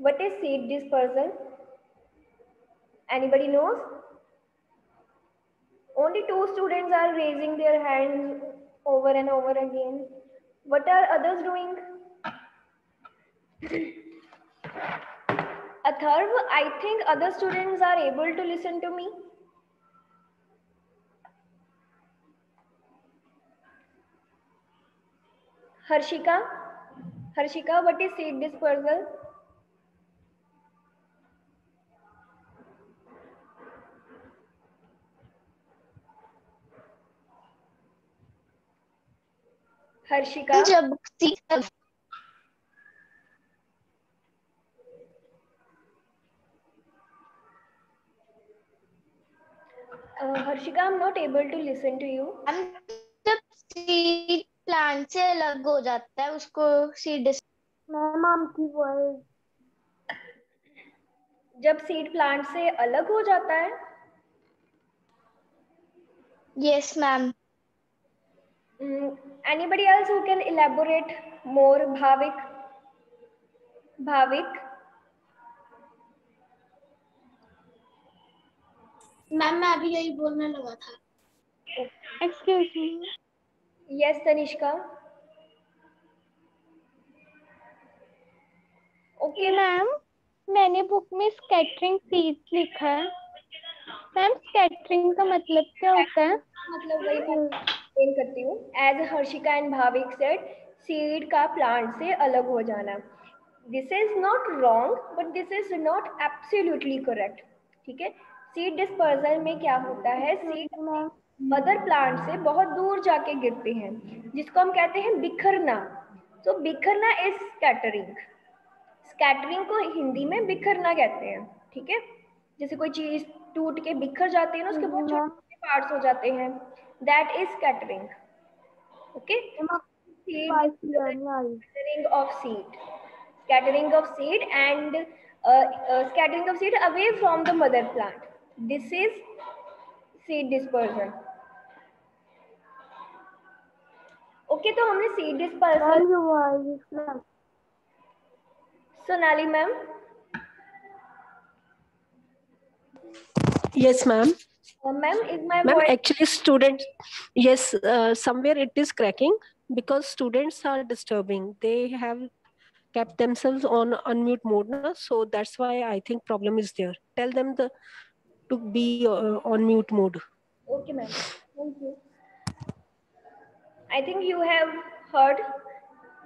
What is seed dispersal? Anybody knows? Only 2 students are raising their hands over and over again. What are others doing? Atharv, I think other students are able to listen to me. Harshika, what is seed dispersal? Harshika, जब Harshika, I'm not able to listen to you. जब seed plant से अलग हो जाता है उसको seed ma'am आपकी voice जब सीड प्लांट से अलग हो जाता है? Yes ma'am Anybody else who can elaborate more? Bhavik, ma'am मैं अभी यही बोलने लगा था. Excuse me. yes Tanishka. Okay ma'am मैंने बुक में स्कैटरिंग सीड्स लिखा है. मैम स्कैटरिंग का मतलब क्या होता है? मतलब वही मैं एक्सप्लेन करती हूँ. As Harshika and Bhavik said, seed का प्लांट से अलग हो जाना. This is not wrong but this is not absolutely correct. ठीक है. सीड डिस्पर्सल में क्या होता है, सीड मदर प्लांट से बहुत दूर जाके गिरते हैं, जिसको हम कहते हैं बिखरना. तो बिखरना इज स्कैटरिंग. स्कैटरिंग को हिंदी में बिखरना कहते हैं. ठीक है. जैसे कोई चीज टूट के बिखर जाती है ना, उसके बहुत छोटे छोटे पार्ट्स हो जाते हैं. That is scattering. Okay. Scattering of seed. Scattering of seed and scattering of seed away from the mother plant. This is seed dispersal. Okay, तो हमने seed dispersal. Sonali ma'am. Yes, ma'am. Ma'am, is my Ma'am, voice? actually, students, yes, somewhere it is cracking because students are disturbing. They have kept themselves on unmute mode, na? So that's why I think problem is there. Tell them to be on mute mode. Okay, ma'am. Thank you. I think you have heard.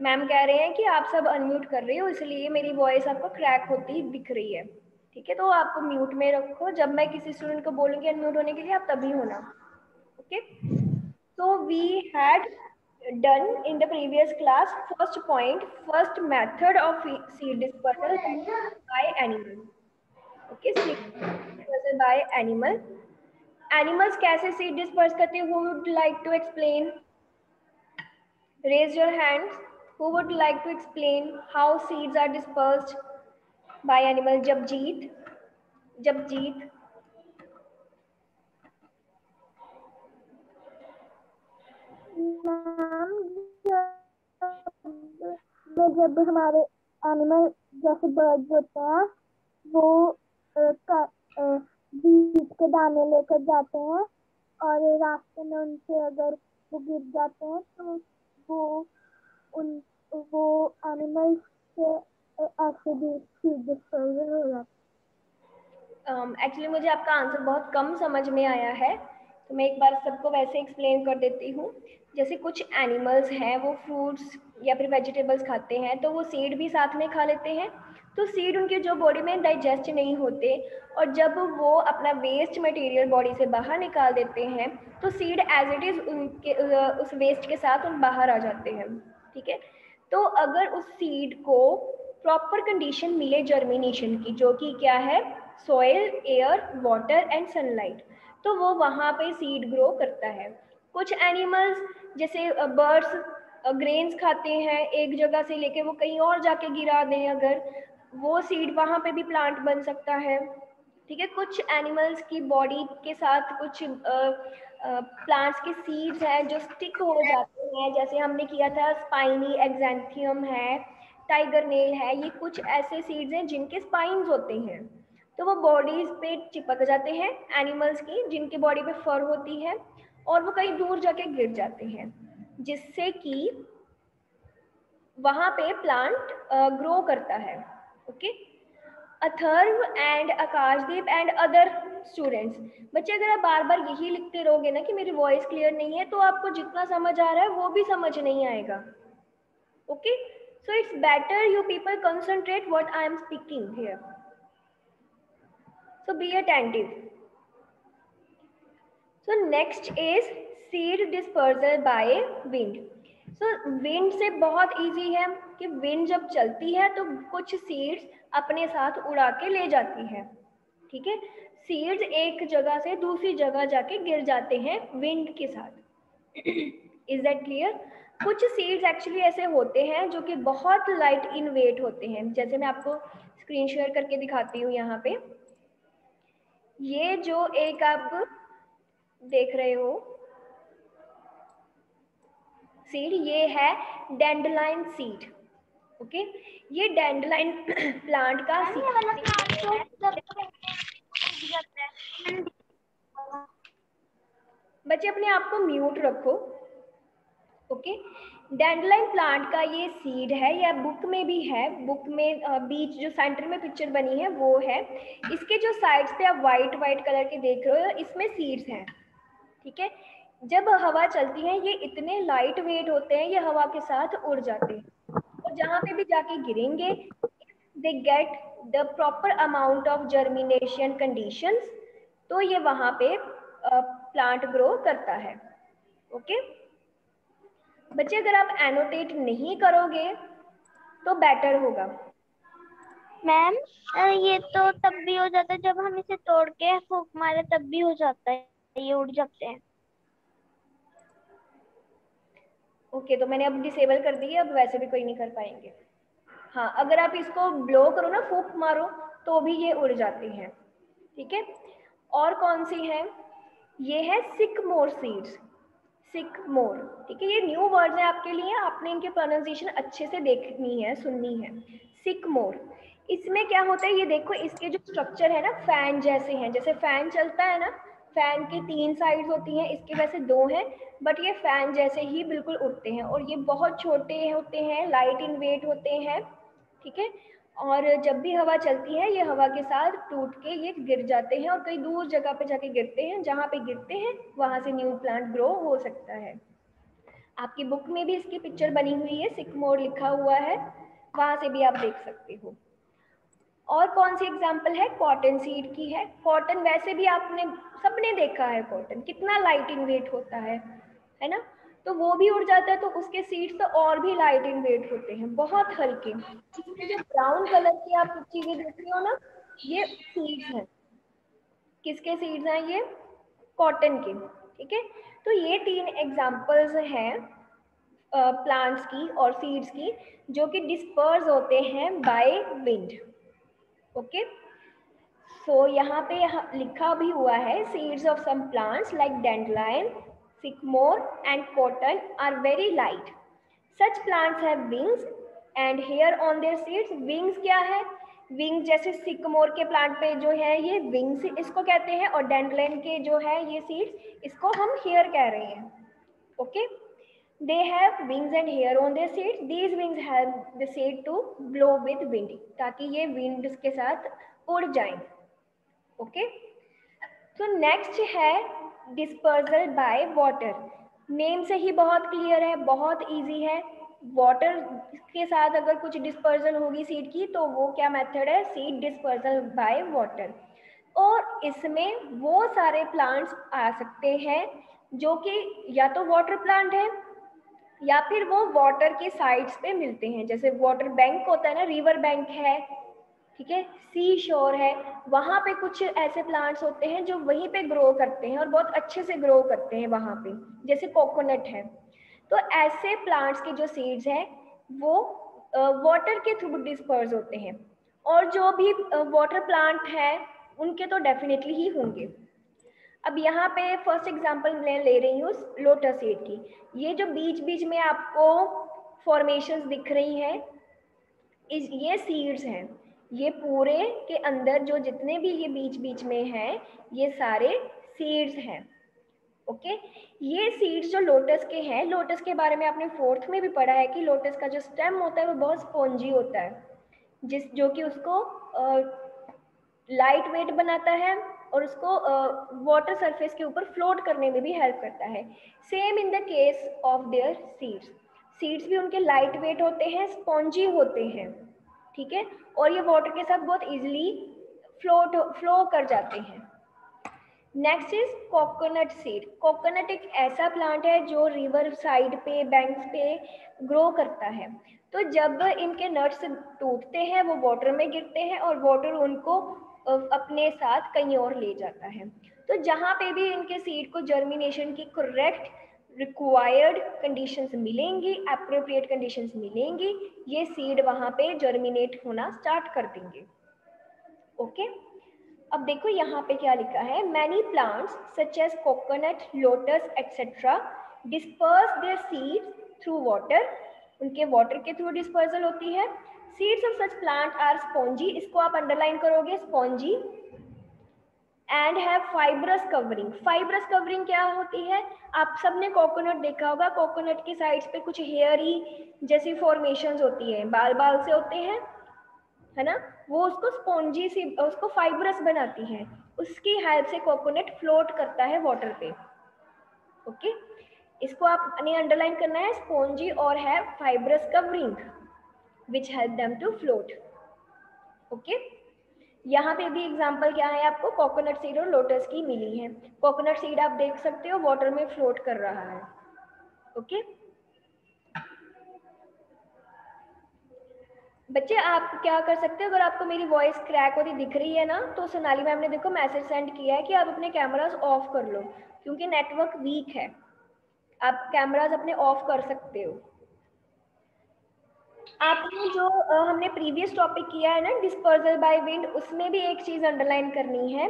Ma'am कह रहे हैं कि आप सब unmute कर रहे हो, इसलिए मेरी वॉइस आपको क्रैक होती दिख रही है. ठीक है. तो आप म्यूट में रखो. जब मैं किसी स्टूडेंट को बोलूंगी अनम्यूट होने के लिए, आप तभी होना. Okay. So we had done in the previous class first point, first method of seed dispersal by animal. Okay, seed dispersal by animal. Animals कैसे seed disperse करते हैं? Who would like to explain? Raise your hands. Who would like to explain how seeds are dispersed by animal? Jabjeet. जब हमारे animal जैसे birds होते हैं वो बीज के दाने लेकर जाते हैं और रास्ते में उनसे अगर वो गिर जाते हैं तो वो एनिमल्स से ऐसे भी सीड डिस्पर्सल हो जाता है. एक्चुअली मुझे आपका आंसर बहुत कम समझ में आया है, तो मैं एक बार सबको वैसे एक्सप्लेन कर देती हूँ. जैसे कुछ एनिमल्स हैं वो फ्रूट्स या फिर वेजिटेबल्स खाते हैं, तो वो सीड भी साथ में खा लेते हैं. तो सीड उनके जो बॉडी में डाइजेस्ट नहीं होते, और जब वो अपना वेस्ट मटेरियल बॉडी से बाहर निकाल देते हैं, तो सीड एज इट इज़ उनके उस वेस्ट के साथ उन बाहर आ जाते हैं. ठीक है. तो अगर उस सीड को प्रॉपर कंडीशन मिले जर्मिनेशन की, जो कि क्या है, soil, air, water and sunlight, तो वो वहाँ पे सीड ग्रो करता है. कुछ एनिमल्स जैसे बर्ड्स ग्रेन्स खाते हैं, एक जगह से लेके वो कहीं और जाके गिरा दें, अगर वो सीड वहाँ पे भी प्लांट बन सकता है. ठीक है. कुछ एनिमल्स की बॉडी के साथ कुछ प्लांट्स के सीड्स हैं जो स्टिक हो जाते हैं, जैसे हमने किया था स्पाइनी एक्जेंथियम है, टाइगर नेल है, ये कुछ ऐसे सीड्स हैं जिनके स्पाइन्स होते हैं, तो वो बॉडीज पे चिपक जाते हैं एनिमल्स की, जिनकी बॉडी पे फर होती है, और वो कहीं दूर जाके गिर जाते हैं, जिससे कि वहाँ पे प्लांट ग्रो करता है। Okay, Atharva and Akashdeep and other students, बच्चे अगर आप बार बार यही लिखते रहोगे ना कि मेरी वॉइस क्लियर नहीं है, तो आपको जितना समझ आ रहा है वो भी समझ नहीं आएगा। Okay, so it's better you people concentrate what I am speaking here, so be attentive. So next is seed dispersal by wind. So wind से बहुत इजी है कि विंड जब चलती है तो कुछ सीड्स अपने साथ उड़ा के ले जाती है, ठीक है। सीड्स एक जगह से दूसरी जगह जाके गिर जाते हैं विंड के साथ। Is that clear? कुछ सीड्स एक्चुअली ऐसे होते हैं जो कि बहुत लाइट इन वेट होते हैं, जैसे मैं आपको स्क्रीन शेयर करके दिखाती हूँ यहाँ पे। ये जो एक आप देख रहे हो सीड, ये है डैंडलाइन सीड। ओके, ये डैंडलाइन प्लांट का बच्चे अपने आप को म्यूट रखो। ओके, डैंडलाइन प्लांट का ये सीड है, या बुक में भी है, बुक में बीच जो सेंटर में पिक्चर बनी है वो है। इसके जो साइड्स पे आप वाइट वाइट कलर के देख रहे हो, इसमें सीड्स हैं, ठीक है। जब हवा चलती है ये इतने लाइट वेट होते हैं, ये हवा के साथ उड़ जाते हैं, और जहाँ पे भी जाके गिरेंगे they get the proper amount of germination conditions, तो ये वहाँ पे प्लांट ग्रो करता है। ओके बच्चे, अगर आप एनोटेट नहीं करोगे तो बेटर होगा। मैम ये तो तब भी हो जाता है जब हम इसे तोड़ के फूंक मारे, तब भी हो जाता है, ये उड़ जाते हैं। ओके, तो मैंने अब डिसेबल कर दी है, अब वैसे भी कोई नहीं कर पाएंगे। हाँ, अगर आप इसको ब्लो करो ना, फूंक मारो, तो भी ये उड़ जाती हैं, ठीक है। और कौन सी है? ये है सिकमोर सीड्स, सिकमोर, ठीक है। ये न्यू वर्ड है आपके लिए, आपने इनके प्रोनाउंसिएशन अच्छे से देखनी है, सुननी है। सिकमोर, इसमें क्या होता है ये देखो, इसके जो स्ट्रक्चर है ना फैन जैसे हैं, जैसे फैन चलता है ना, फैन की 3 साइड्स होती हैं, इसके वैसे 2 हैं, बट ये फैन जैसे ही बिल्कुल उड़ते हैं, और ये बहुत छोटे होते हैं, लाइट इन वेट होते हैं, ठीक है। और जब भी हवा चलती है ये हवा के साथ टूट के ये गिर जाते हैं, और कई दूर जगह पे जाके गिरते हैं, जहाँ पे गिरते हैं वहाँ से न्यू प्लांट ग्रो हो सकता है। आपकी बुक में भी इसकी पिक्चर बनी हुई है, सिकमोर लिखा हुआ है, वहाँ से भी आप देख सकते हो। और कौन सी एग्जाम्पल है? कॉटन सीड की है। कॉटन वैसे भी आपने सबने देखा है, कॉटन कितना लाइट इन वेट होता है ना, तो वो भी उड़ जाता है, तो उसके सीड्स तो और भी लाइट इन वेट होते हैं, बहुत हल्के। इसमें जो ब्राउन कलर की आप चीजें देख रही हो ना, ये सीड्स हैं। किसके सीड्स हैं? ये कॉटन के, ठीक है। तो ये 3 एग्जाम्पल्स हैं प्लांट्स की और सीड्स की, जो कि डिस्पर्स होते हैं बाय विंड। ओके, सो यहाँ पे लिखा भी हुआ है, seeds of some plants like dandelion, sycamore and cotton are very light. Such plants have wings and hair on their seeds. Wings क्या है? Wings जैसे sycamore के प्लांट पे जो है ये wings इसको कहते हैं, और dandelion के जो है ये seeds इसको हम hair कह रहे हैं। Okay? They have wings and hair on their seeds. These wings help the seed to blow with wind, ताकि ये wind के साथ उड़ जाएं। Okay? तो नेक्स्ट है डिस्पर्सल बाय वाटर। नेम से ही बहुत क्लियर है, बहुत इजी है। वाटर के साथ अगर कुछ डिस्पर्सल होगी सीड की, तो वो क्या मेथड है? Seed dispersal by water. और इसमें वो सारे प्लांट्स आ सकते हैं जो कि या तो वाटर प्लांट है, या फिर वो वाटर की साइड्स पे मिलते हैं, जैसे वाटर बैंक होता है ना, रिवर बैंक है, ठीक है, सी शोर है, वहाँ पे कुछ ऐसे प्लांट्स होते हैं जो वहीं पे ग्रो करते हैं और बहुत अच्छे से ग्रो करते हैं वहाँ पे, जैसे कोकोनट है। तो ऐसे प्लांट्स के जो सीड्स हैं वो वाटर के थ्रू डिस्पर्स होते हैं, और जो भी वाटर प्लांट है उनके तो डेफिनेटली ही होंगे। अब यहाँ पे फर्स्ट एग्जांपल मैं ले रही हूँ लोटस सीड की। ये जो बीच बीच में आपको फॉर्मेशंस दिख रही हैं, ये सीड्स हैं, ये पूरे के अंदर जो जितने भी ये बीच बीच में हैं ये सारे सीड्स हैं। ओके, ये सीड्स जो लोटस के हैं, लोटस के बारे में आपने 4th में भी पढ़ा है कि लोटस का जो स्टेम होता है वो बहुत स्पॉन्जी होता है, जो कि उसको लाइट वेट बनाता है और उसको वाटर सरफेस के ऊपर फ्लोट करने में भी हेल्प करता है। Same in the case of their seeds, seeds भी उनके लाइट वेट होते हैं, स्पॉन्जी होते हैं, ठीक है, और ये वाटर के साथ बहुत इजीली फ्लो कर जाते हैं। Next is coconut seed. Coconut एक ऐसा प्लांट है जो रिवर साइड पे, बैंक्स पे ग्रो करता है। तो जब इनके नट्स टूटते हैं वो वाटर में गिरते हैं और वाटर उनको अपने साथ कहीं और ले जाता है। तो जहाँ पे भी इनके सीड को जर्मिनेशन की करेक्ट रिक्वायर्ड कंडीशंस मिलेंगी, एप्रोप्रिएट कंडीशंस मिलेंगी, ये सीड वहाँ पे जर्मिनेट होना स्टार्ट कर देंगे। ओके, अब देखो यहाँ पे क्या लिखा है, many plants such as coconut, lotus etcetera disperse their seeds through water, उनके वाटर के थ्रू डिस्पर्सल होती है। Seeds of such plant are spongy, इसको आप अंडरलाइन करोगे, spongy, and have fibrous covering. Fibrous covering क्या होती है, आप सबने कोकोनट देखा होगा, कोकोनट की साइड्स पे कुछ हेयरी जैसी फॉर्मेशंस होती है, बाल बाल से होते हैं, है ना, वो उसको स्पॉन्जी सी, उसको फाइब्रस बनाती है, उसकी हेल्प से कोकोनट फ्लोट करता है वाटर पे। ओके, इसको आपने अंडरलाइन करना है, स्पॉन्जी और have fibrous covering which help them to float. Okay, यहाँ पे भी एग्जांपल क्या है, आपको कोकोनट सीड और लोटस की मिली है। कोकोनट सीड आप देख सकते हो वाटर में फ्लोट कर रहा है। ओके बच्चे, आप क्या कर सकते हो, अगर आपको मेरी वॉइस क्रैक होती दिख रही है ना, तो सोनाली मैम ने देखो मैसेज सेंड किया है कि आप अपने कैमरास ऑफ कर लो, क्योंकि नेटवर्क वीक है, आप कैमरास अपने ऑफ कर सकते हो। आपने जो हमने प्रीवियस टॉपिक किया है ना, डिस्पर्सल बाय विंड, उसमें भी एक चीज अंडरलाइन करनी है,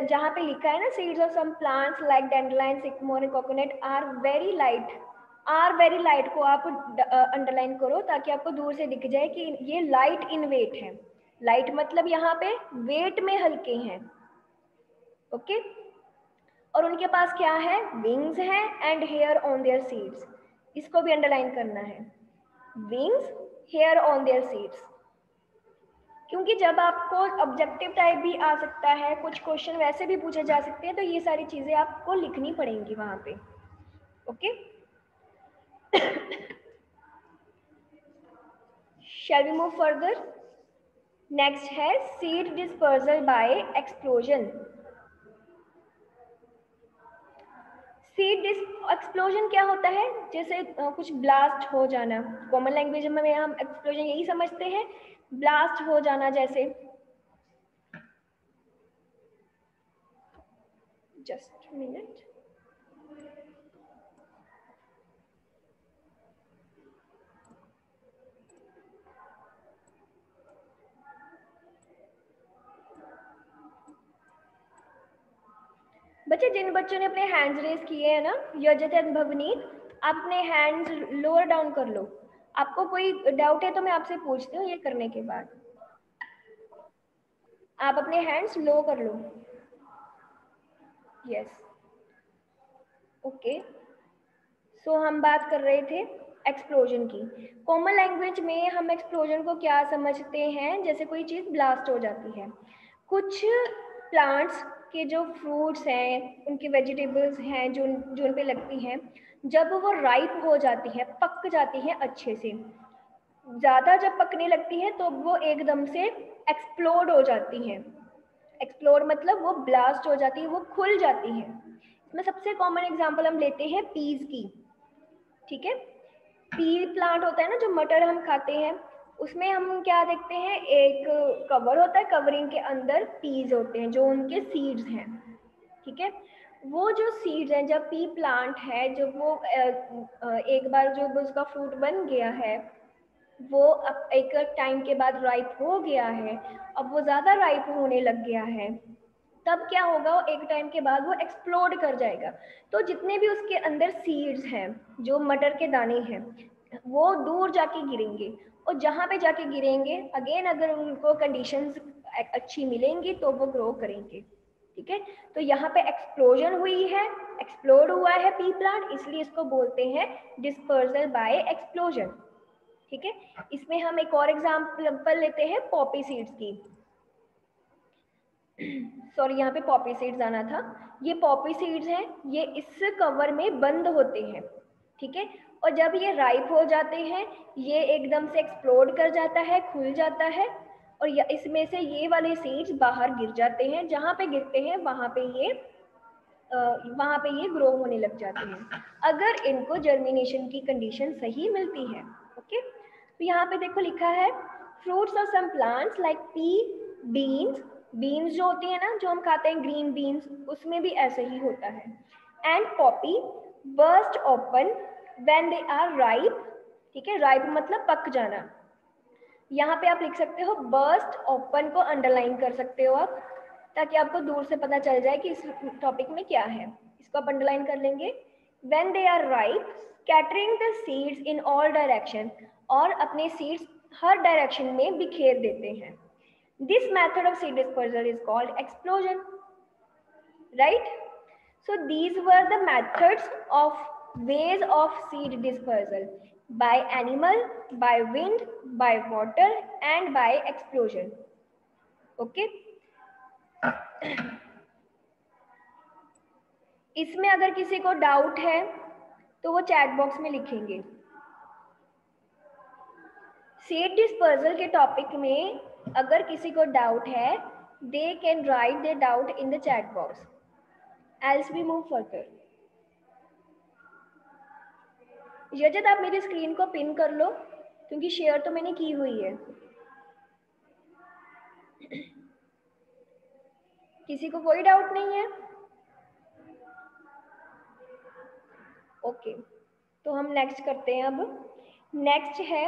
जहाँ पे लिखा है ना, seeds of some plants like dandelion, sycamore and coconut are very light, are very light को आप अंडरलाइन करो ताकि आपको दूर से दिख जाए कि ये लाइट इन वेट है। लाइट मतलब यहाँ पे वेट में हल्के हैं। ओके, और उनके पास क्या है, विंग्स हैं and hair on their seeds, इसको भी अंडरलाइन करना है, wings, hair on their seeds, क्योंकि जब आपको ऑब्जेक्टिव टाइप भी आ सकता है, कुछ क्वेश्चन वैसे भी पूछे जा सकते हैं, तो ये सारी चीजें आपको लिखनी पड़ेंगी वहां पे। Okay, shall we move further? Next है seed dispersal by explosion. Seed explosion क्या होता है, जैसे कुछ ब्लास्ट हो जाना, कॉमन लैंग्वेज में हम एक्सप्लोजन यही समझते हैं, ब्लास्ट हो जाना, जैसे जस्ट मिनट, बच्चे जिन बच्चों ने अपने हैंड्स रेज किए हैं ना, यजत एंड भवनीत, आप अपने हैंड्स लोअर डाउन कर लो। आपको कोई डाउट है तो मैं आपसे पूछती हूँ, ये करने के बाद आप अपने हैंड्स लो कर लो। यस, ओके, सो हम बात कर रहे थे एक्सप्लोजन की। कॉमन लैंग्वेज में हम एक्सप्लोजन को क्या समझते हैं, जैसे कोई चीज़ ब्लास्ट हो जाती है। कुछ प्लांट्स के जो फ्रूट्स हैं, उनकी वेजिटेबल्स हैं जो उन पे लगती हैं, जब वो राइप हो जाती है, पक जाती है अच्छे से, ज़्यादा जब पकने लगती है तो वो एकदम से एक्सप्लोड हो जाती हैं। एक्सप्लोड मतलब वो ब्लास्ट हो जाती है, वो खुल जाती है। इसमें सबसे कॉमन एग्जांपल हम लेते हैं पीज की, ठीक है। पी प्लांट होता है ना, जो मटर हम खाते हैं, उसमें हम क्या देखते हैं, एक कवर होता है, कवरिंग के अंदर पीज होते हैं जो उनके सीड्स हैं, ठीक है। वो जो सीड्स हैं, जब पी प्लांट है, जब वो एक बार जो उसका फ्रूट बन गया है, वो अब एक टाइम के बाद राइप हो गया है, अब वो ज़्यादा राइप होने लग गया है, तब क्या होगा, एक टाइम के बाद वो एक्सप्लोड कर जाएगा। तो जितने भी उसके अंदर सीड्स हैं, जो मटर के दाने हैं, वो दूर जाके गिरेंगे, और जहाँ पे जाके गिरेंगे अगेन अगर उनको कंडीशंस अच्छी मिलेंगी तो वो ग्रो करेंगे। ठीक है, तो यहाँ पे एक्सप्लोजन हुई है, एक्सप्लोड हुआ है पी प्लांट, इसलिए इसको बोलते हैं डिस्पर्सल बाय एक्सप्लोजन। ठीक है, इसमें हम एक और एग्जाम्पल लेते हैं पॉपी सीड्स की। सॉरी, यहाँ पे पॉपी सीड्स आना था। ये पॉपी सीड्स हैं, ये इस कवर में बंद होते हैं। ठीक है, और जब ये राइप हो जाते हैं ये एकदम से एक्सप्लोड कर जाता है, खुल जाता है, और इसमें से ये वाले सीड्स बाहर गिर जाते हैं। जहाँ पे गिरते हैं वहाँ पे ये ग्रो होने लग जाते हैं अगर इनको जर्मिनेशन की कंडीशन सही मिलती है। ओके, तो यहाँ पे देखो लिखा है fruits of some plants like pea, beans जो होती है ना, जो हम खाते हैं ग्रीन बीन्स, उसमें भी ऐसे ही होता है। And poppy burst open when they are ripe. ठीक है, राइप मतलब पक जाना। यहाँ पे आप लिख सकते हो बर्स्ट ओपन को अंडरलाइन कर सकते हो आप, ताकि आपको दूर से पता चल जाए कि इस टॉपिक में क्या है। इसको आप अंडरलाइन कर लेंगे। When they are ripe scattering the seeds in all direction, और अपने सीड्स हर डायरेक्शन में बिखेर देते हैं। This method of seed dispersal is called explosion, right? So these were the methods of ways of seed dispersal: by animal, by wind, by water, and by explosion. Okay? इसमें अगर किसी को doubt है तो वो चैट बॉक्स में लिखेंगे। Seed dispersal के टॉपिक में अगर किसी को डाउट है they can write their doubt in the chat box, else we move further. यजद आप मेरी स्क्रीन को पिन कर लो क्योंकि शेयर तो मैंने की हुई है। किसी को कोई डाउट नहीं है? ओके, तो हम नेक्स्ट करते हैं। अब नेक्स्ट है,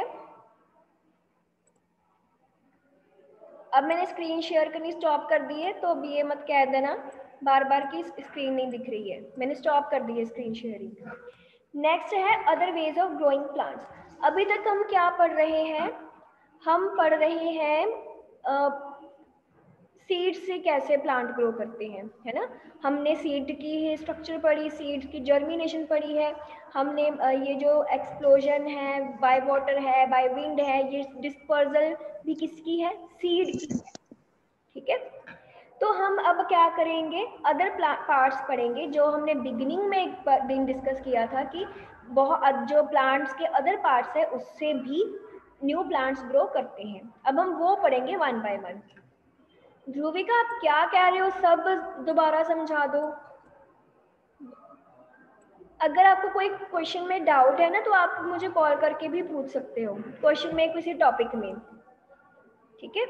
अब मैंने स्क्रीन शेयर करनी स्टॉप कर दी है, तो अब ये मत कह देना बार बार कि स्क्रीन नहीं दिख रही है। मैंने स्टॉप कर दी है स्क्रीन शेयरिंग। नेक्स्ट है other ways of growing plants. अभी तक हम क्या पढ़ रहे हैं? हम पढ़ रहे हैं सीड से कैसे प्लांट ग्रो करते हैं, है ना। हमने सीड की स्ट्रक्चर पढ़ी, सीड की जर्मिनेशन पढ़ी है हमने। ये जो एक्सप्लोजन है, बाय वाटर है, बाय विंड है, ये डिस्पर्सल भी किसकी है? सीड की है। ठीक है, तो हम अब क्या करेंगे? अदर पार्ट्स पढ़ेंगे जो हमने बिगिनिंग में एक दिन डिस्कस किया था कि बहुत जो प्लांट्स के अदर पार्ट्स है उससे भी न्यू प्लांट्स ग्रो करते हैं। अब हम वो पढ़ेंगे वन बाय वन। ध्रुविका आप क्या कह रहे हो, सब दोबारा समझा दो। अगर आपको कोई क्वेश्चन में डाउट है ना तो आप मुझे कॉल करके भी पूछ सकते हो क्वेश्चन में किसी टॉपिक में। ठीक है,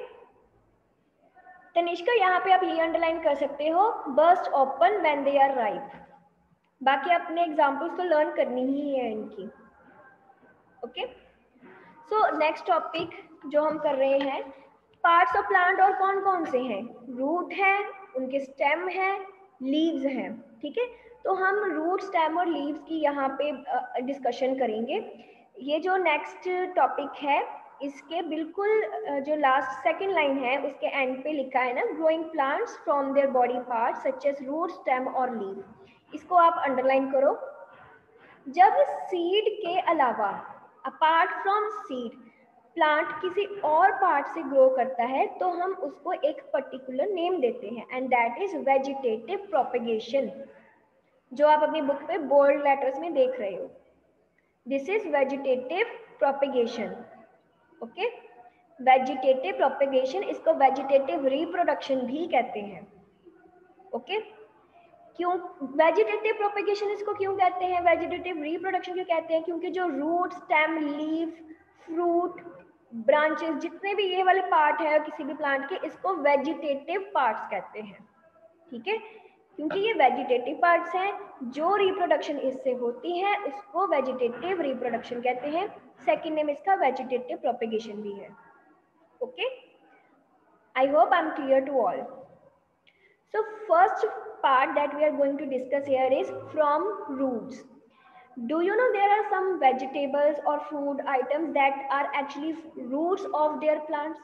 तनिष्का यहाँ पे आप ये अंडरलाइन कर सकते हो burst open when they are ripe. बाकी अपने एग्जांपल्स तो लर्न करनी ही है इनकी। ओके, सो नेक्स्ट टॉपिक जो हम कर रहे हैं पार्ट्स ऑफ प्लांट, और कौन कौन से हैं? रूट है, उनके स्टेम है, लीव्स हैं। ठीक है, तो हम रूट, स्टेम और लीव्स की यहाँ पे डिस्कशन करेंगे। ये जो नेक्स्ट टॉपिक है इसके बिल्कुल जो लास्ट सेकंड लाइन है उसके एंड पे लिखा है ना, growing plants from their body parts such as root, stem और लीव। इसको आप अंडरलाइन करो। जब सीड के अलावा, अपार्ट फ्रॉम सीड, प्लांट किसी और पार्ट से ग्रो करता है तो हम उसको एक पर्टिकुलर नेम देते हैं and that is vegetative propagation, जो आप अपनी बुक पे बोल्ड लेटर्स में देख रहे हो। This is vegetative propagation. Okay, vegetative propagation, इसको वेजिटेटिव रिप्रोडक्शन भी कहते हैं। ओके, क्यों वेजिटेटिव प्रोपेगेशन इसको क्यों कहते हैं, वेजिटेटिव रिप्रोडक्शन क्यों कहते हैं? क्योंकि जो root, stem, leave, fruit, branches, जितने भी ये वाले पार्ट है किसी भी प्लांट के, इसको वेजिटेटिव पार्ट्स कहते हैं। ठीक है, क्योंकि ये वेजिटेटिव पार्ट्स हैं, जो रिप्रोडक्शन इससे होती है उसको वेजिटेटिव रिप्रोडक्शन कहते हैं। सेकेंड नेम इसका वेजिटेटिव प्रोपेगेशन भी है। Okay, I hope I am clear to all. So first part that we are going to discuss here is from roots. Do you know there are some vegetables or food items that are actually roots of their plants?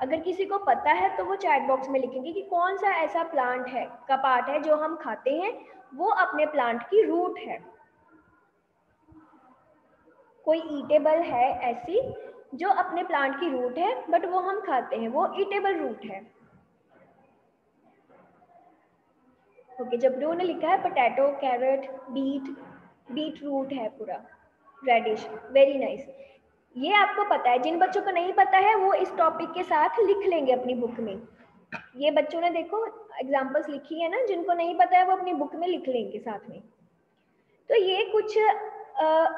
अगर किसी को पता है तो वो chat box में लिखेंगे कि कौन सा ऐसा प्लांट है का पार्ट है जो हम खाते हैं वो अपने प्लांट की रूट है। कोई ईटेबल है ऐसी जो अपने प्लांट की रूट है बट वो हम खाते हैं, वो ईटेबल रूट है। ओके, जब ने लिखा है पोटैटो, कैरेट, बीट रूट है पूरा, रेडिश, वेरी नाइस। ये आपको पता है। जिन बच्चों को नहीं पता है वो इस टॉपिक के साथ लिख लेंगे अपनी बुक में। ये बच्चों ने देखो एग्जांपल्स लिखी है ना, जिनको नहीं पता है वो अपनी बुक में लिख लेंगे साथ में। तो ये कुछ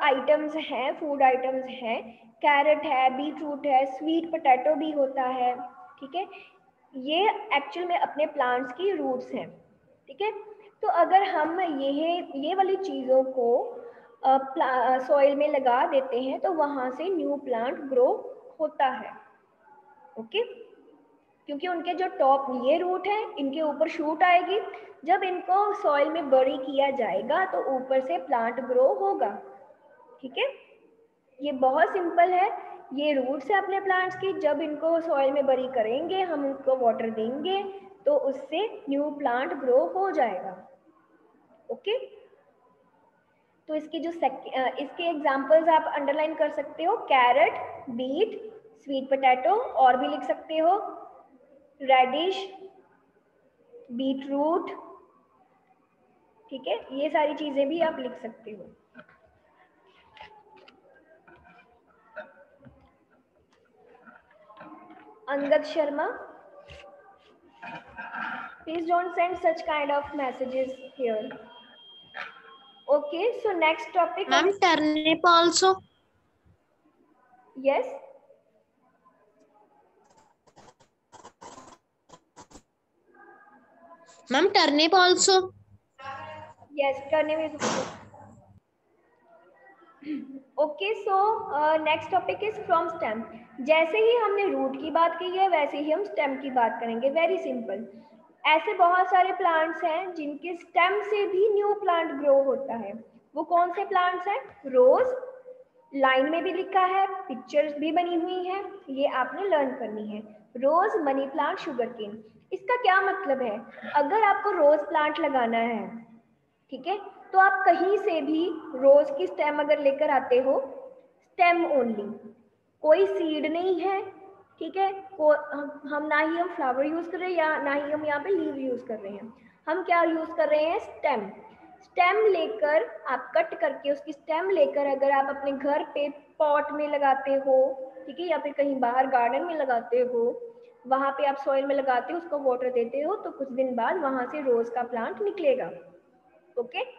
आइटम्स हैं, फूड आइटम्स हैं। कैरेट है, बीट रूट है, स्वीट पोटैटो भी होता है, ठीक है। ये एक्चुअल में अपने प्लांट्स की रूट्स हैं, ठीक है। तो अगर हम ये वाली चीज़ों को सॉइल में लगा देते हैं तो वहाँ से न्यू प्लांट ग्रो होता है, ओके। क्योंकि उनके जो टॉप ये रूट है, इनके ऊपर शूट आएगी, जब इनको सॉइल में बरी किया जाएगा तो ऊपर से प्लांट ग्रो होगा, ठीक है। ये बहुत सिंपल है। ये रूट्स है अपने प्लांट्स की। जब इनको सॉइल में बरी करेंगे, हम उनको वाटर देंगे तो उससे न्यू प्लांट ग्रो हो जाएगा, ओके। तो इसकी जो इसके एग्जांपल्स आप अंडरलाइन कर सकते हो, कैरेट, बीट, स्वीट पोटैटो, और भी लिख सकते हो रेडिश, बीट रूट, ठीक है। ये सारी चीजें भी आप लिख सकते हो। Angad Sharma, please don't send such kind of messages here. Okay, so next topic. Ma'am, turnip also. Yes. Ma'am, turnip also. Yes, turnip is also. Okay, so next topic is from stem. जैसे ही हमने root की बात की है वैसे ही हम stem की बात करेंगे। Very simple. ऐसे बहुत सारे प्लांट्स हैं जिनके स्टेम से भी न्यू प्लांट ग्रो होता है। वो कौन से प्लांट्स हैं? रोज, लाइन में भी लिखा है, पिक्चर्स भी बनी हुई है, ये आपने लर्न करनी है। रोज, मनी प्लांट, शुगर केन। इसका क्या मतलब है? अगर आपको रोज प्लांट लगाना है, ठीक है, तो आप कहीं से भी रोज की स्टेम अगर लेकर आते हो, स्टेम ओनली, कोई सीड नहीं है, ठीक है। हम ना ही हम फ्लावर यूज कर रहे हैं या ना ही हम यहाँ पे लीव यूज कर रहे हैं। हम क्या यूज कर रहे हैं? स्टेम। स्टेम लेकर आप कट करके उसकी स्टेम लेकर अगर आप अपने घर पे पॉट में लगाते हो, ठीक है, या फिर कहीं बाहर गार्डन में लगाते हो, वहां पे आप सॉइल में लगाते हो, उसको वाटर देते हो, तो कुछ दिन बाद वहां से रोज का प्लांट निकलेगा, ओके।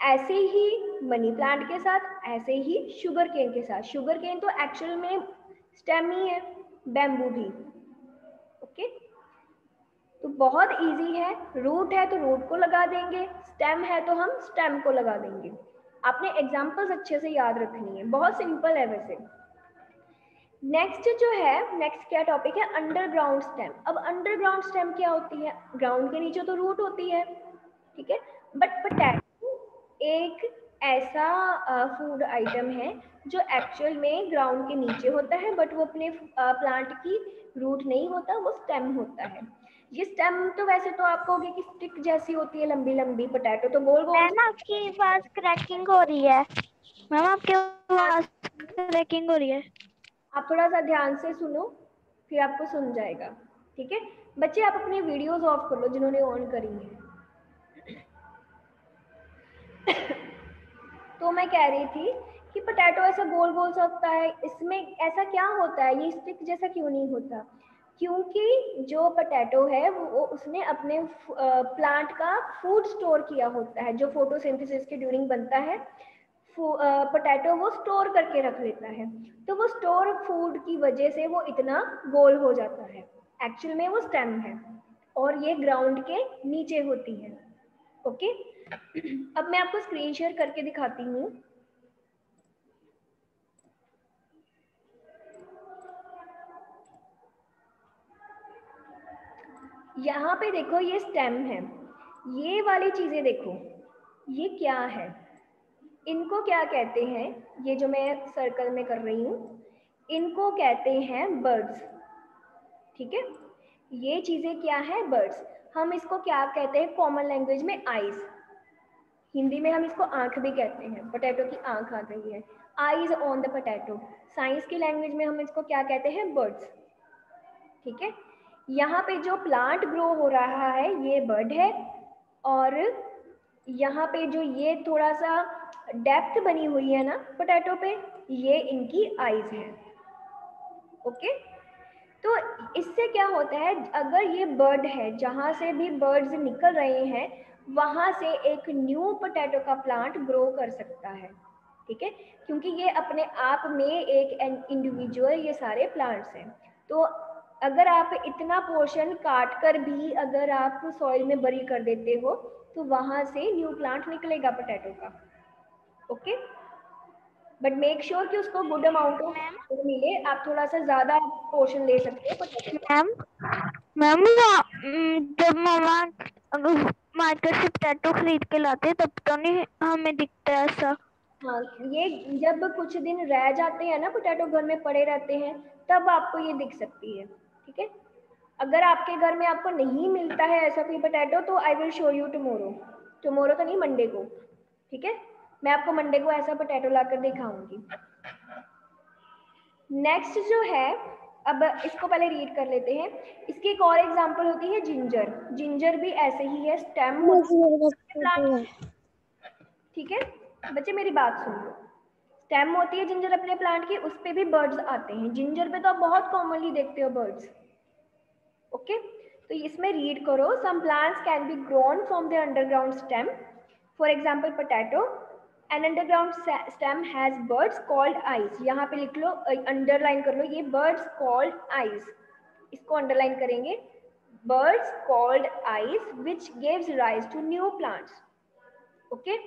ऐसे ही मनी प्लांट के साथ, ऐसे ही शुगर केन के साथ। शुगर केन तो एक्चुअल में स्टेम ही है, बैम्बू भी, ओके। तो बहुत इजी है। रूट है तो रूट को लगा देंगे, स्टेम है तो हम स्टेम को लगा देंगे। आपने एग्जाम्पल्स अच्छे से याद रखनी है, बहुत सिंपल है वैसे। नेक्स्ट जो है, नेक्स्ट क्या टॉपिक है? Underground stem. अब अंडरग्राउंड स्टेम क्या होती है? ग्राउंड के नीचे तो रूट होती है, ठीक है, बट पोटैटो एक ऐसा फूड आइटम है जो एक्चुअल में ग्राउंड के नीचे होता है, बट वो अपने प्लांट की रूट नहीं होता, वो स्टेम होता है। ये स्टेम तो वैसे तो आप कहोगे कि स्टिक जैसी होती है, लंबी लंबी। पोटैटो तो गोल गोल। मैम आपकी आवाज क्रैकिंग हो रही है। मैम आपकी आवाज क्रैकिंग हो रही है। आप थोड़ा सा ध्यान से सुनो, फिर आपको सुन जाएगा, ठीक है। बच्चे आप अपनी वीडियोस ऑफ कर लो जिन्होंने ऑन करी है। तो मैं कह रही थी कि पोटैटो ऐसा गोल गोल सा होता है, इसमें ऐसा क्या होता है? ये स्टिक जैसा क्यों नहीं होता? क्योंकि जो पोटैटो है वो उसने अपने प्लांट का फूड स्टोर किया होता है, जो फोटोसिंथेसिस के ड्यूरिंग बनता है। पोटैटो वो स्टोर करके रख लेता है, तो वो स्टोर फूड की वजह से वो इतना गोल हो जाता है। एक्चुअल में वो स्टेम है और ये ग्राउंड के नीचे होती है, ओके। अब मैं आपको स्क्रीन शेयर करके दिखाती हूँ। यहाँ पे देखो, ये स्टेम है, ये वाली चीजें देखो, ये क्या है, इनको क्या कहते हैं, ये जो मैं सर्कल में कर रही हूँ इनको कहते हैं बर्ड्स। ठीक है, ये चीजें क्या है, बर्ड्स। हम इसको क्या कहते हैं कॉमन लैंग्वेज में, आईज। हिंदी में हम इसको आंख भी कहते हैं, पोटैटो की आंख आ गई है, eyes on the potato. Science की लैंग्वेज में हम इसको क्या कहते हैं, बर्ड्स। ठीक है, यहाँ पे जो प्लांट ग्रो हो रहा है ये बर्ड है, और यहाँ पे जो ये थोड़ा सा डेप्थ बनी हुई है ना पोटैटो पे, ये इनकी आईज है। ओके, तो इससे क्या होता है, अगर ये बर्ड है, जहाँ से भी बर्ड्स निकल रहे हैं वहाँ से एक न्यू पोटैटो का प्लांट ग्रो कर सकता है। ठीक है, क्योंकि ये अपने आप में एक इंडिविजुअल ये सारे प्लांट्स हैं। तो अगर आप इतना पोर्शन काट कर भी अगर आप सॉइल में बरी कर देते हो तो वहाँ से न्यू प्लांट निकलेगा पोटैटो का। ओके, बट मेक श्योर कि उसको गुड अमाउंट ऑफ मिले, आप थोड़ा सा ज्यादा पोर्शन ले सकते हो पोटैटो। मैम जब मामा मार्केट से पोटैटो खरीद के लाते तब तो नहीं हमें दिखता है ऐसा। हाँ, ये जब कुछ दिन रह जाते हैं ना पोटैटो घर में पड़े रहते हैं तब आपको ये दिख सकती है। ठीक है, अगर आपके घर में आपको नहीं मिलता है ऐसा कोई पोटैटो तो I will show you tomorrow, tomorrow तो नहीं मंडे को। ठीक है, मैं आपको मंडे को ऐसा पोटैटो लाकर दिखाऊंगी। नेक्स्ट जो है, अब इसको पहले रीड कर लेते हैं। इसकी एक और एग्जांपल होती है जिंजर। जिंजर भी ऐसे ही है, स्टेम होती है। ठीक है बच्चे, मेरी बात सुन लो। स्टेम होती है जिंजर अपने प्लांट की, उस पे भी बर्ड्स आते हैं। जिंजर पे तो आप बहुत कॉमनली देखते हो बर्ड्स। ओके, तो इसमें रीड करो, some plants can be grown from the underground stem, for example potato. An underground stem has buds called eyes. यहाँ पे लिख लो, अंडरलाइन कर लो, ये बर्ड्स कॉल्ड आईज, इसको अंडरलाइन करेंगे। Buds called eyes which gives rise to new plants. Okay,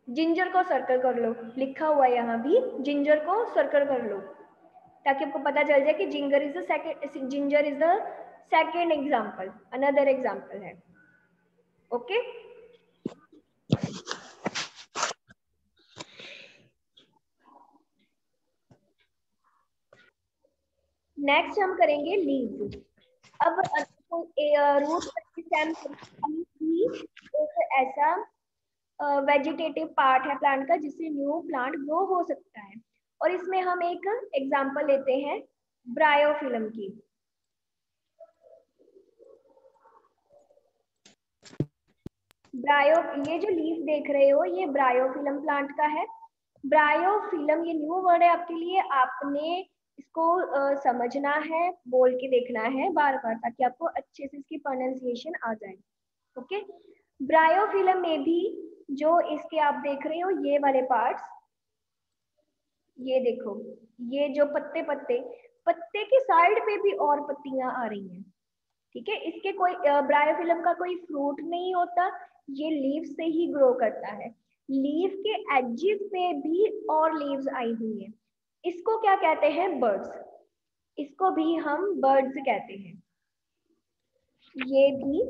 ginger को सर्कल कर लो, लिखा हुआ है यहाँ भी, जिंजर को सर्कल कर लो ताकि आपको पता चल जाए कि ginger is the second example, another example है। ओके, नेक्स्ट हम करेंगे लीव्स। अब रूट स्टेम एक ऐसा वेजिटेटिव पार्ट है प्लांट का जिससे न्यू प्लांट ग्रो हो सकता है, और इसमें हम एक एग्जांपल लेते हैं ब्रायोफिलम की। ये जो लीफ देख रहे हो ये ब्रायोफिलम प्लांट का है। ब्रायोफिलम ये न्यू वर्ड है आपके लिए, आपने इसको समझना है, बोल के देखना है बार बार ताकि आपको अच्छे से इसकी प्रोनाउंसिएशन आ जाए। ओके, ब्रायोफिलम में भी जो इसके आप देख रहे हो ये वाले पार्ट्स, ये देखो, ये जो पत्ते पत्ते के साइड पे भी और पत्तियां आ रही हैं। ठीक है, इसके कोई ब्रायोफिलम का कोई फ्रूट नहीं होता, ये लीव से ही ग्रो करता है। लीव के एजेस पे भी और लीव्स आई हुई है, इसको क्या कहते हैं, बर्ड्स। इसको भी हम बर्ड्स कहते हैं। ये भी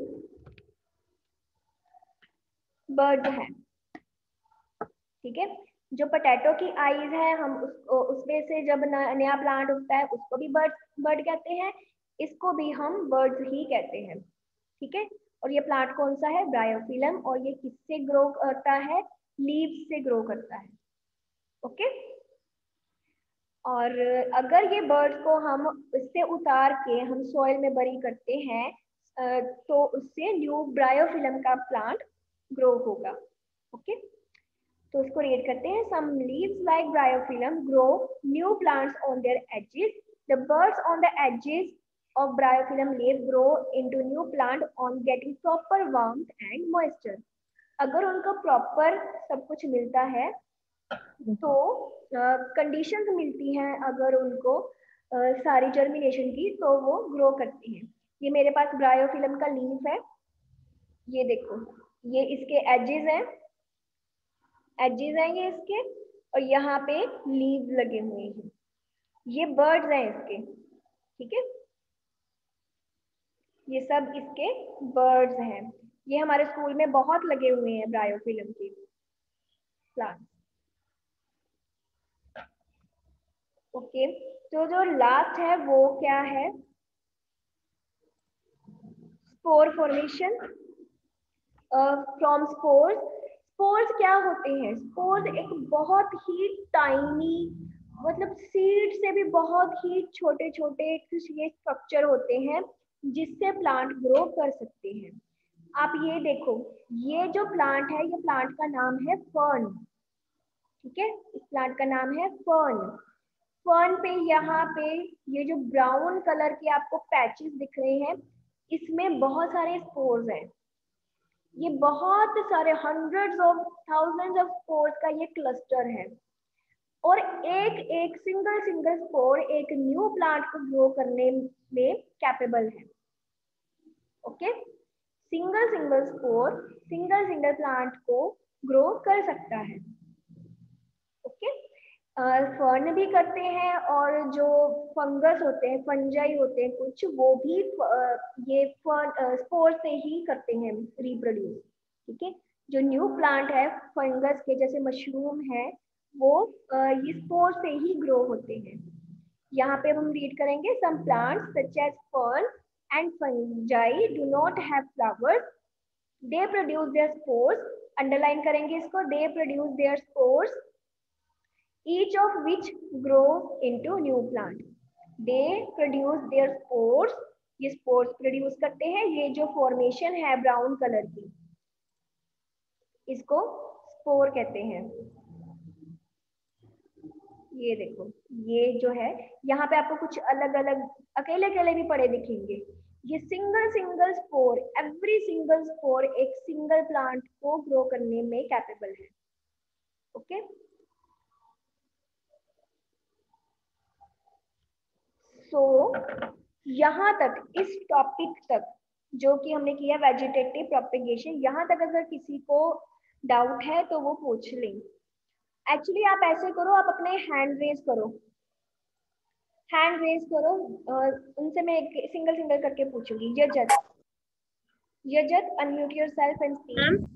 बर्ड्स है। ठीक है, जो पोटैटो की आईज है, हम उसको उसमें से जब नया प्लांट उगता है उसको भी बर्ड कहते हैं, इसको भी हम बर्ड्स ही कहते हैं। ठीक है, और ये प्लांट कौन सा है, ब्रायोफिलम, और ये किससे ग्रो करता है, लीव्स से ग्रो करता है। ओके, और अगर ये बर्ड्स को हम इससे उतार के हम सॉइल में बरी करते हैं तो उससे न्यू ब्रायोफिलम का प्लांट ग्रो होगा। ओके, तो इसको रीड करते हैं। Some leaves like bryophyllum grow new plants on their edges, the buds on the edges of bryophyllum leaf grow into new plant on getting proper warmth and moisture। अगर उनको proper सब कुछ मिलता है तो कंडीशंस मिलती हैं, अगर उनको सारी जर्मिनेशन की, तो वो ग्रो करती हैं। ये मेरे पास ब्रायोफिलम का लीफ है, ये देखो, ये इसके एजेस हैं, ये इसके, और यहाँ पे लीव लगे हुए हैं, ये बर्ड्स हैं इसके। ठीक है, ये सब इसके बर्ड्स हैं, ये हमारे स्कूल में बहुत लगे हुए हैं ब्रायोफिलम के। प्लांट। ओके, तो जो लास्ट है वो क्या है, spore formation from spores. Spores क्या होते हैं, स्पोर्स एक बहुत ही टाइनी, मतलब सीड से भी बहुत ही छोटे छोटे ये स्ट्रक्चर होते हैं जिससे प्लांट ग्रो कर सकते हैं। आप ये देखो, ये जो प्लांट है, ये प्लांट का नाम है फर्न, ठीक है, इस प्लांट का नाम है फर्न। फर्न पे यहाँ पे ये जो ब्राउन कलर के आपको पैचेस दिख रहे हैं, इसमें बहुत सारे स्पोर्स हैं। ये बहुत सारे hundreds of thousands of spores का ये क्लस्टर है, और एक एक सिंगल स्पोर एक न्यू प्लांट को ग्रो करने में कैपेबल है। Okay, single spore single plant को ग्रो कर सकता है। ओके, फर्न भी करते हैं, और जो फंगस होते हैं, फंजाई होते हैं कुछ, वो भी ये स्पोर से ही करते हैं रिप्रोड्यूस। ठीक है, जो न्यू प्लांट है फंगस के, जैसे मशरूम है, वो ये स्पोर से ही ग्रो होते हैं। यहाँ पे हम रीड करेंगे, some plants such as fern and fungi do not have flowers, they produce their spores. Underline करेंगे इसको, they produce their spores, each of which grow into new plant. They produce their spores, ये spores produce करते हैं। ये जो formation है brown color की, इसको spore कहते हैं। ये देखो, ये जो है यहाँ पे आपको कुछ अलग अलग अकेले भी पड़े दिखेंगे। ये single spore, every single spore एक सिंगल प्लांट को ग्रो करने में कैपेबल है। ओके, सो यहाँ तक, इस टॉपिक तक जो कि हमने किया वेजिटेटिव प्रोपेगेशन, यहाँ तक अगर किसी को डाउट है तो वो पूछ लें। एक्चुअली आप ऐसे करो, आप अपने हैंड रेज करो, उनसे मैं एक सिंगल करके पूछूंगी। यजत unmute yourself and speak.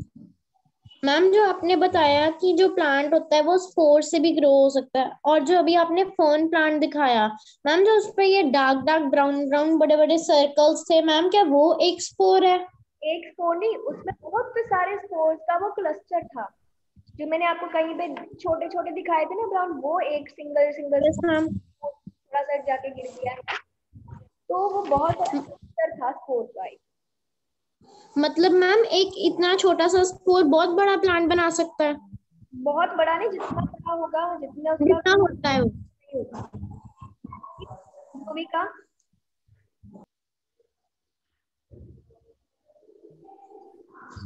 Ma'am, जो आपने बताया कि जो प्लांट होता है वो स्पोर से भी ग्रो हो सकता है, और जो अभी आपने फर्न प्लांट दिखाया मैम, जो उस पे ये डार्क ब्राउन बड़े सर्कल्स थे मैम, क्या वो एक स्पोर है? एक स्पोर नहीं, उसमें बहुत सारे स्पोर्स का वो क्लस्टर था। जो मैंने आपको कहीं पे छोटे दिखाए थे ना ब्राउन, वो एक सिंगल थोड़ा सा जाके गिर गया, तो वो बहुत क्लस्टर था स्पोर का। मतलब मैम, एक इतना छोटा सा स्पोर बहुत बड़ा प्लांट बना सकता है? बहुत बड़ा नहीं, जितना बड़ा होगा जितना जितना होता है भूमिका।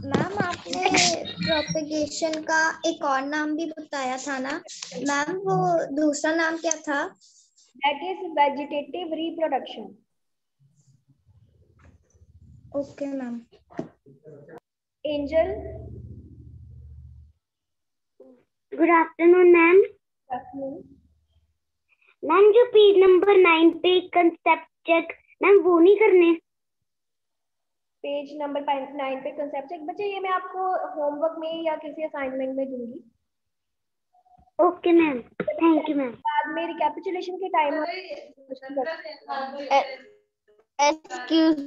मैम, आपने प्रोपेगेशन का एक और नाम भी बताया था ना मैम, वो दूसरा नाम क्या था? That is vegetative reproduction. Okay ma'am. Angel. Good afternoon ma'am. Ma'am, जो पेज नंबर 9 पे कंसेप्ट चेक, मैम वो नहीं करने? पेज नंबर 9 पे कंसेप्ट चेक, बच्चे ये मैं आपको होमवर्क में या किसी असाइनमेंट में दूंगी। Okay ma'am, thank you ma'am. बाद में रिकैपिचुलेशन के टाइम एक्सक्यूज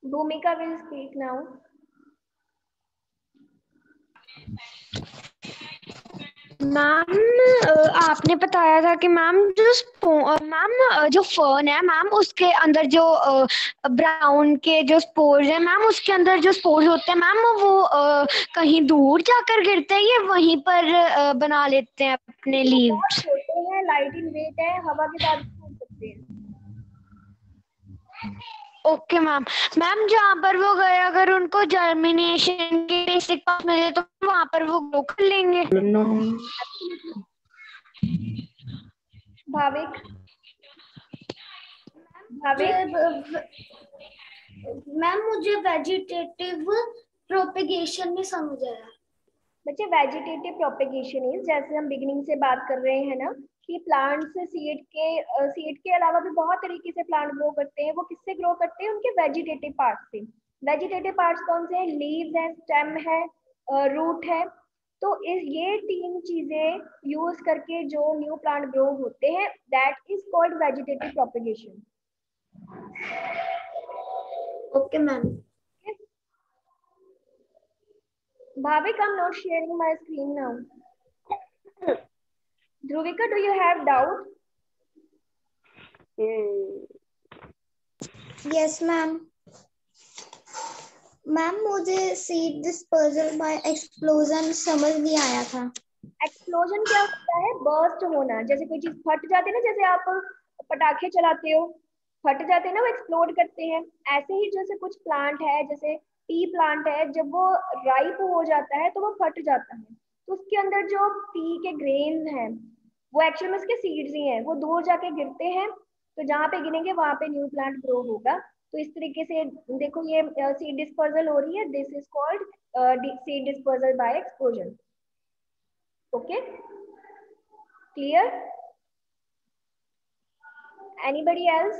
भूमिका विल स्पीक नाउ। मैम, आपने बताया था कि मैम जो फर्न है मैम, उसके अंदर जो ब्राउन के जो स्पोर्स है मैम, उसके अंदर जो स्पोर्स होते हैं मैम, वो कहीं दूर जाकर गिरते हैं या वहीं पर बना लेते हैं अपने लीव्स? छोटे हैं, लाइट इन वेट है, हवा के साथ घूम सकते हैं। Okay ma'am. जहाँ पर वो गए, अगर उनको जर्मिनेशन के बेसिक पास मिले तो वहाँ पर वो ग्रो कर लेंगे। भाविक। मैम, मुझे वेजिटेटिव प्रोपेगेशन नहीं समझ आया। बच्चे, वेजिटेटिव प्रोपेगेशन इज, जैसे हम बिगिनिंग से बात कर रहे हैं ना कि प्लांट्स सीड के अलावा भी बहुत तरीके से प्लांट ग्रो करते हैं। वो किससे ग्रो करते हैं? उनके वेजिटेटिव पार्ट से। वेजिटेटिव पार्ट्स कौन से हैं? लीव्स है, स्टेम है, रूट है। तो ये 3 चीजें यूज करके जो न्यू प्लांट ग्रो होते हैं, that is called vegetative propagation. Okay ma'am. Bhavik, I'm not sharing my screen now. Dhruvika, do you have doubt? Yes ma'am. Ma'am मुझे सीड डिस्पर्सल बाय एक्सप्लोजन समझ नहीं आया था। एक्सप्लोजन क्या होता है? बर्स्ट होना। जैसे कोई चीज फट जाती है ना, जैसे आप पटाखे चलाते हो, फट जाते हैं ना, वो एक्सप्लोड करते हैं। ऐसे ही जैसे कुछ प्लांट है, जैसे पी प्लांट है, जब वो राइप हो जाता है तो वो फट जाता है। तो उसके अंदर जो पी के ग्रेन हैं वो एक्चुअल में उसके सीड्स ही हैं। वो दूर जाके गिरते हैं, तो जहाँ पे गिरेंगे वहां पे न्यू प्लांट ग्रो होगा। तो इस तरीके से देखो, ये सीड डिस्पर्सल हो रही है। This is called seed dispersal by explosion. Okay, clear? Anybody else?